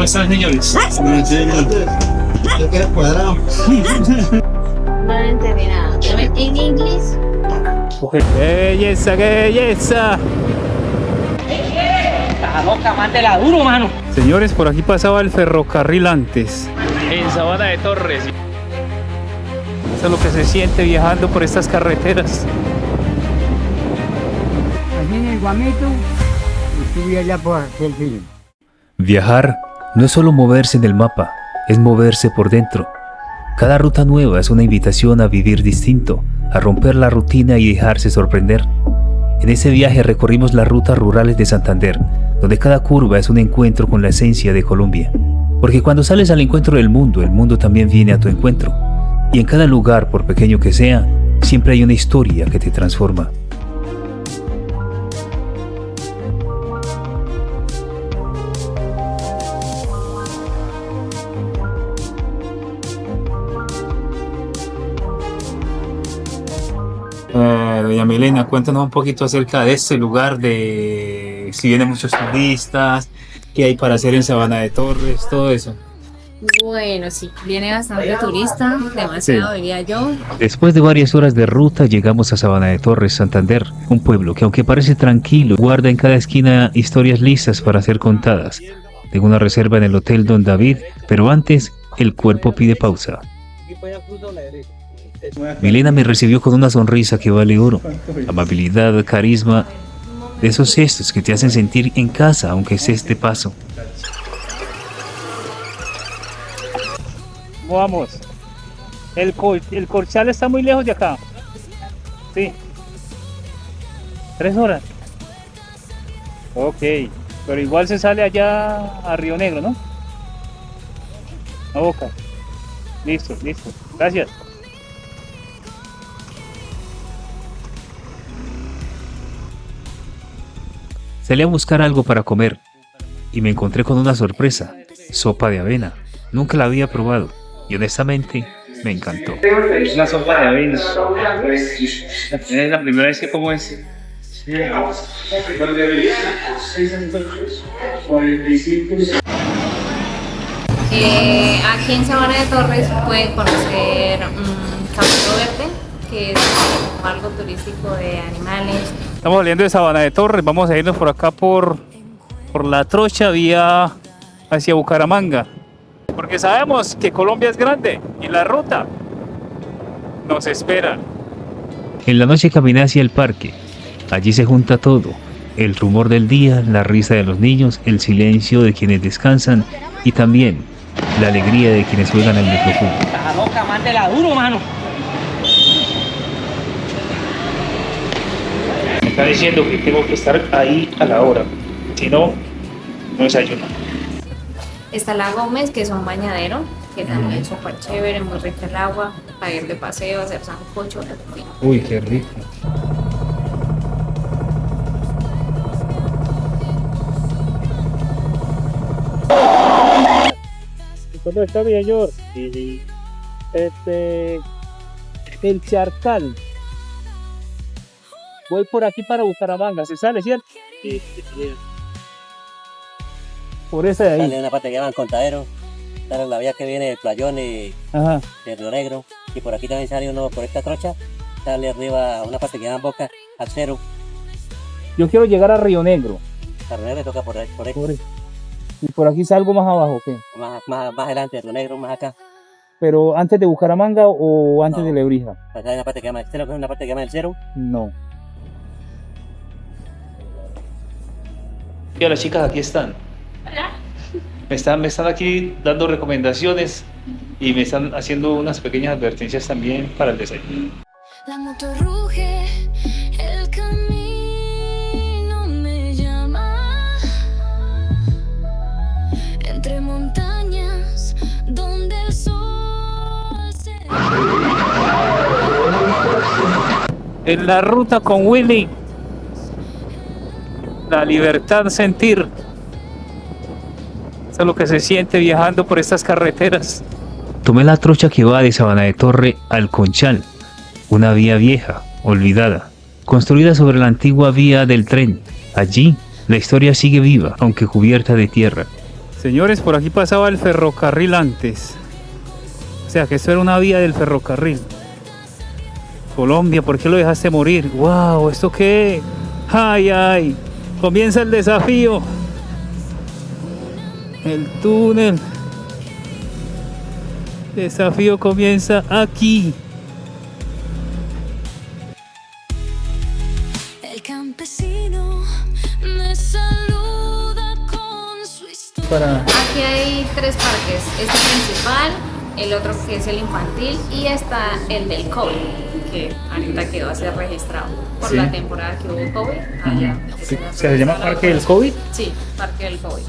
¿Cómo están, señores? ¿Qué queda cuadrado? No entendí nada. ¿En inglés? ¡Qué belleza, qué belleza! Esta loca, mándela duro, mano. Señores, por aquí pasaba el ferrocarril antes, en Sabana de Torres. Eso es lo que se siente viajando por estas carreteras. Aquí en el Guamito y subí allá por el film. Viajar no es solo moverse en el mapa, es moverse por dentro. Cada ruta nueva es una invitación a vivir distinto, a romper la rutina y dejarse sorprender. En ese viaje recorrimos las rutas rurales de Santander, donde cada curva es un encuentro con la esencia de Colombia. Porque cuando sales al encuentro del mundo, el mundo también viene a tu encuentro. Y en cada lugar, por pequeño que sea, siempre hay una historia que te transforma. Doña Milena, cuéntanos un poquito acerca de este lugar, de si vienen muchos turistas, qué hay para hacer en Sabana de Torres, todo eso. Bueno, sí, viene bastante turista, demasiado, Sí. diría yo. Después de varias horas de ruta llegamos a Sabana de Torres, Santander, un pueblo que aunque parece tranquilo, guarda en cada esquina historias listas para ser contadas. Tengo una reserva en el Hotel Don David, pero antes el cuerpo pide pausa. Milena me recibió con una sonrisa que vale oro, amabilidad, carisma, de esos gestos que te hacen sentir en casa aunque estés de paso. Vamos. El Corchal está muy lejos de acá. Sí. 3 horas. Ok. Pero igual se sale allá a Río Negro, ¿no? A Boca. Listo, listo. Gracias. Salí a buscar algo para comer y me encontré con una sorpresa, sopa de avena. Nunca la había probado y honestamente me encantó. Una sopa de avena. Es la primera vez que como es. Aquí en Sabana de Torres pueden conocer Caballo Verde, que es como algo turístico de animales. Estamos saliendo de Sabana de Torres, vamos a irnos por acá por La Trocha, vía hacia Bucaramanga. Porque sabemos que Colombia es grande y la ruta nos espera. En la noche caminé hacia el parque. Allí se junta todo. El rumor del día, la risa de los niños, el silencio de quienes descansan y también la alegría de quienes juegan al micrófono. Esta loca, mándela duro, mano. Me está diciendo que tengo que estar ahí a la hora. Si no, no desayuno. Está el Agua Gómez, que es un bañadero, que también es súper chévere, muy rica el agua, para ir de paseo, hacer sancocho, Uy, qué rico. ¿Cómo está, mi señor? El Charcal. Voy por aquí para Bucaramanga, ¿se sale, cierto? Sí. Por esa de ahí. Sale una parte que llaman Contadero, sale la vía que viene del Playón y Ajá. de Río Negro, y por aquí también sale uno por esta trocha, sale arriba una parte que llaman Boca, al Cero. Yo quiero llegar a Río Negro. A Río Negro le toca por ahí, Y por aquí salgo más abajo, ¿qué? más adelante, Río Negro, más acá. Pero antes de Bucaramanga o antes No. de Lebrija. Acá hay una parte que llama el Cero, que es una parte que llama el Cero. No. Y las chicas aquí están. Me están aquí dando recomendaciones y me están haciendo unas pequeñas advertencias también para el desayuno. La moto ruge, el camino me llama. Entre montañas donde el sol se... En la ruta con Willy. La libertad sentir. Eso es lo que se siente viajando por estas carreteras. Tomé la trocha que va de Sabana de Torre al Conchal, una vía vieja, olvidada, construida sobre la antigua vía del tren. Allí, la historia sigue viva, aunque cubierta de tierra. Señores, por aquí pasaba el ferrocarril antes. O sea que esto era una vía del ferrocarril. Colombia, ¿por qué lo dejaste morir? ¡Wow! ¿Esto qué? ¡Ay, ay! Comienza el desafío. El túnel. Desafío comienza aquí. El campesino me saluda con su historia. Aquí hay 3 parques, este principal, el otro que es el infantil y está el del COVID, que ahorita quedó a ser registrado por Sí. la temporada que hubo COVID. Allá, Sí, ¿se llama Parque del COVID? Sí, Parque del COVID.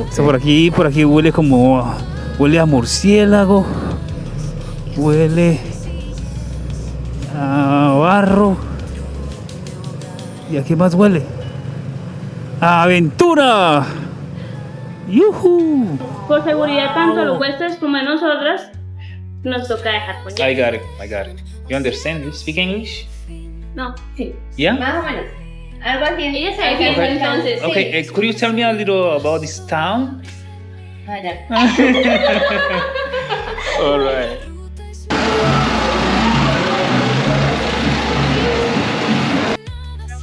Esto por aquí huele como... Huele a murciélago. Huele a barro. ¿Y a qué más huele? ¡A aventura! ¡Yujú! Por seguridad tanto a los huéspedes como a nosotros, nos toca dejar por I got it. You understand? You speak English? No, sí. Yeah? Más o menos. Algo así. Ella se defiende Okay. entonces. Okay, could you tell me a little about this town? All right.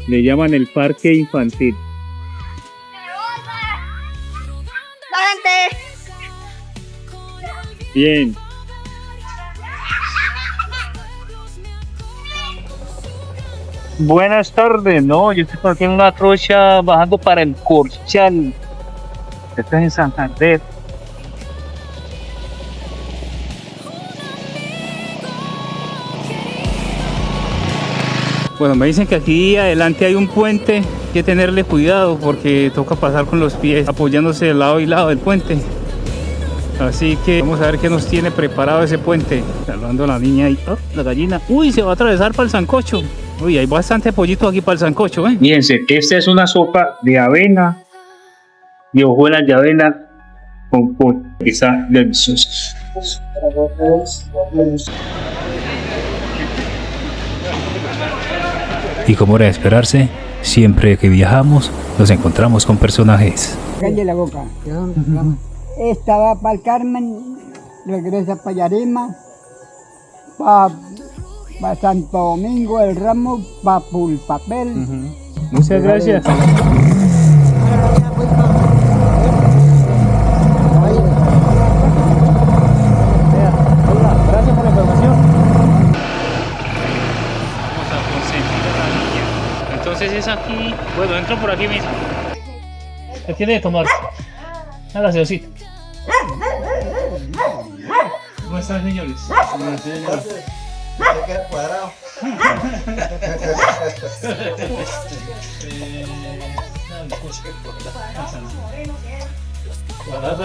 Le llaman el parque infantil. Bien. Buenas tardes, no, yo estoy aquí en una trocha bajando para el Corchal. Esto es en Santander. Bueno, me dicen que aquí adelante hay un puente, hay que tenerle cuidado porque toca pasar con los pies apoyándose de lado y lado del puente. Así que vamos a ver qué nos tiene preparado ese puente. Saludando a la niña ahí. Oh, la gallina. Uy, se va a atravesar para el sancocho. Uy, hay bastante pollito aquí para el sancocho, ¿eh? Fíjense, esta es una sopa de avena, de hojuelas de avena con pollo. Está delicioso. Y como era de esperarse, siempre que viajamos nos encontramos con personajes. Calle la boca. Esta va para el Carmen, regresa para Yarima, para Santo Domingo, el Ramo, para Pulpapel. Muchas gracias. Gracias por la información. Vamos a consentir a la niña. Entonces es aquí. Bueno, entro por aquí mismo. ¿Qué tiene de tomar? A la gaseosita. ¿Cómo están, señores? Se queda cuadrado.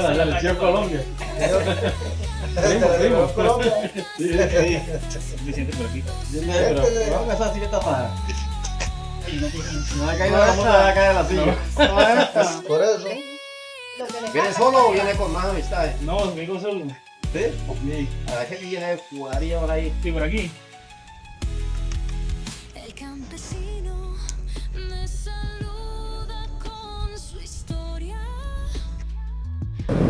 La selección Colombia. Me siento por aquí. Pero vamos a esa silla tapada. No ha caído la muerte, va a caer la silla. Por eso. ¿Viene solo o viene con más amistades? No, vengo solo. ¿Sí? Sí. A ver que viene jugaría por ahí. Sí, por aquí. El campesino me saluda con su historia.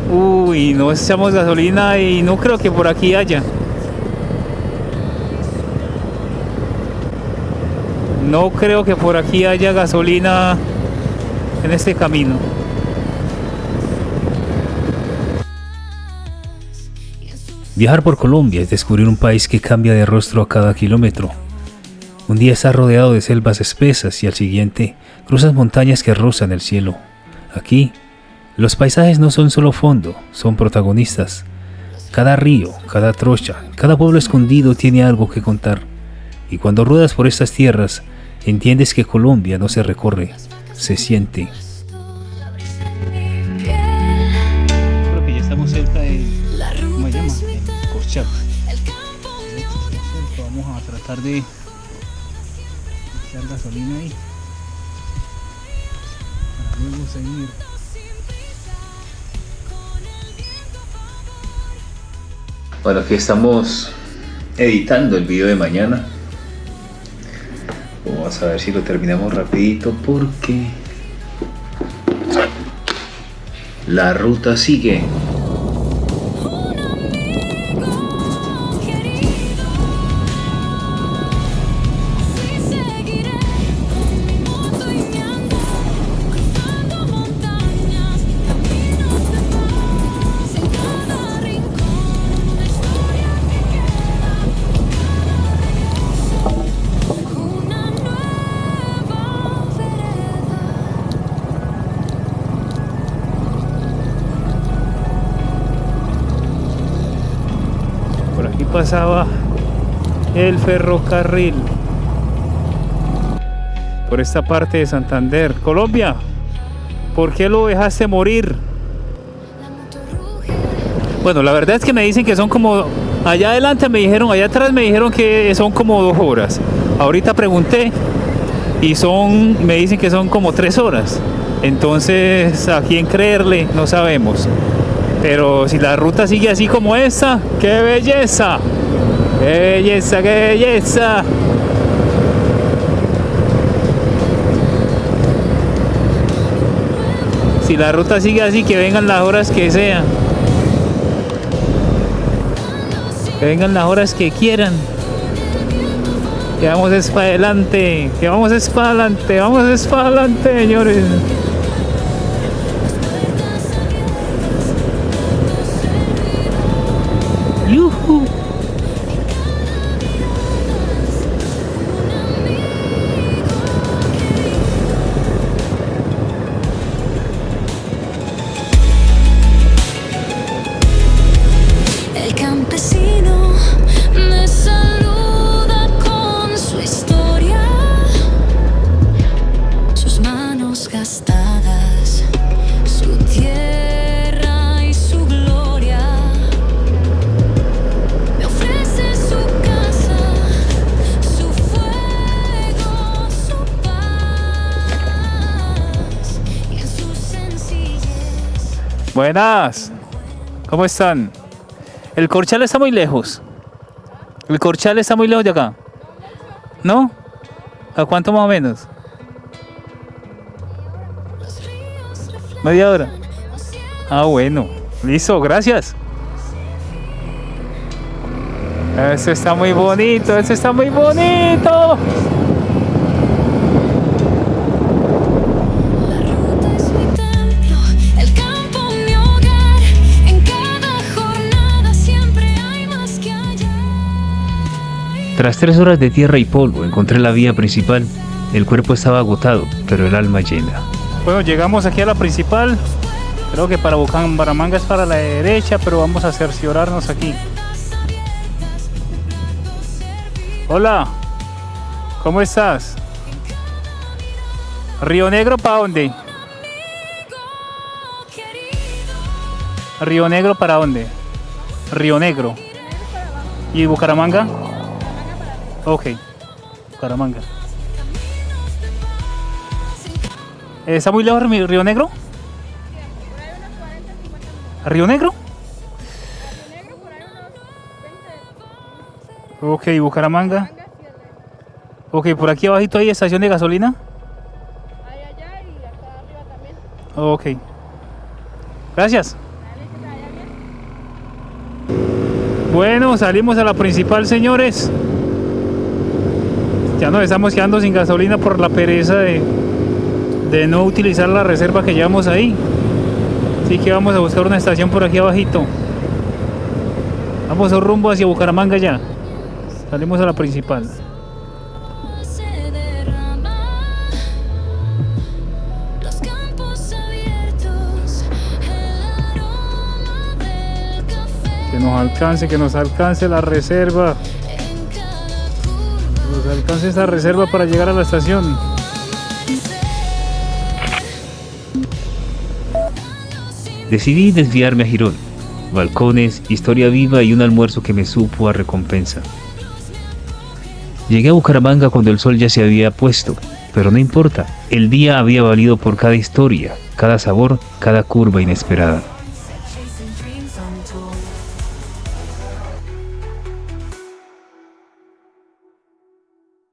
Uy, no echamos gasolina y no creo que por aquí haya. No creo que por aquí haya gasolina en este camino. Viajar por Colombia es descubrir un país que cambia de rostro a cada kilómetro. Un día estás rodeado de selvas espesas y al siguiente cruzas montañas que rozan el cielo. Aquí, los paisajes no son solo fondo, son protagonistas. Cada río, cada trocha, cada pueblo escondido tiene algo que contar. Y cuando ruedas por estas tierras, entiendes que Colombia no se recorre, se siente. Creo que ya estamos cerca de... ¿Cómo se llama? Corchal. Vamos a tratar de echar gasolina ahí para luego seguir. Bueno, aquí estamos editando el video de mañana. Vamos a ver si lo terminamos rapidito porque La ruta sigue. Por aquí pasaba el ferrocarril. Por esta parte de Santander. Colombia, ¿por qué lo dejaste morir? Bueno, la verdad es que me dicen que son como... Allá adelante me dijeron, allá atrás me dijeron que son como 2 horas. Ahorita pregunté y me dicen que son como 3 horas. Entonces, ¿a quién creerle? No sabemos. Pero si la ruta sigue así como esta, ¡qué belleza! ¡Qué belleza, qué belleza! Si la ruta sigue así, que vengan las horas que sean. Que vengan las horas que quieran. Que vamos es para adelante. Que vamos es para adelante. Vamos es para adelante, señores. ¡Yuhu! El campesino me saluda con su historia, sus manos gastadas, su tierra y su gloria. Me ofrece su casa, su fuego, su paz y en su sencillez. Buenas. ¿Cómo están? El Corchal está muy lejos. El Corchal está muy lejos de acá. ¿No? ¿A cuánto más o menos? ¿Media hora? Ah, bueno. Listo, gracias. Este está muy bonito, este está muy bonito. El campo mi hogar, en cada jornada siempre hay más que hallar. Tras 3 horas de tierra y polvo, encontré la vía principal. El cuerpo estaba agotado, pero el alma llena. Bueno, llegamos aquí a la principal. Creo que para Bucaramanga es para la derecha, pero vamos a cerciorarnos aquí. Hola, ¿cómo estás? ¿Río Negro para dónde? ¿Río Negro para dónde? Río Negro. ¿Y Bucaramanga? Ok, Bucaramanga. ¿Está muy lejos Río Negro? ¿Río Negro? Ok, Bucaramanga. Ok, por aquí abajito hay estación de gasolina. Hay allá y acá arriba también. Ok. Gracias. Bueno, salimos a la principal, señores. Ya nos estamos quedando sin gasolina por la pereza de no utilizar la reserva que llevamos ahí. Así que vamos a buscar una estación por aquí abajito. Vamos a rumbo hacia Bucaramanga ya. Salimos a la principal. Se derrama los campos abiertos, el aroma del café. Que nos alcance la reserva. En cada Que nos alcance esta reserva para llegar a la estación. Decidí desviarme a Girón. Balcones, historia viva y un almuerzo que me supo a recompensa. Llegué a Bucaramanga cuando el sol ya se había puesto, pero no importa, el día había valido por cada historia, cada sabor, cada curva inesperada.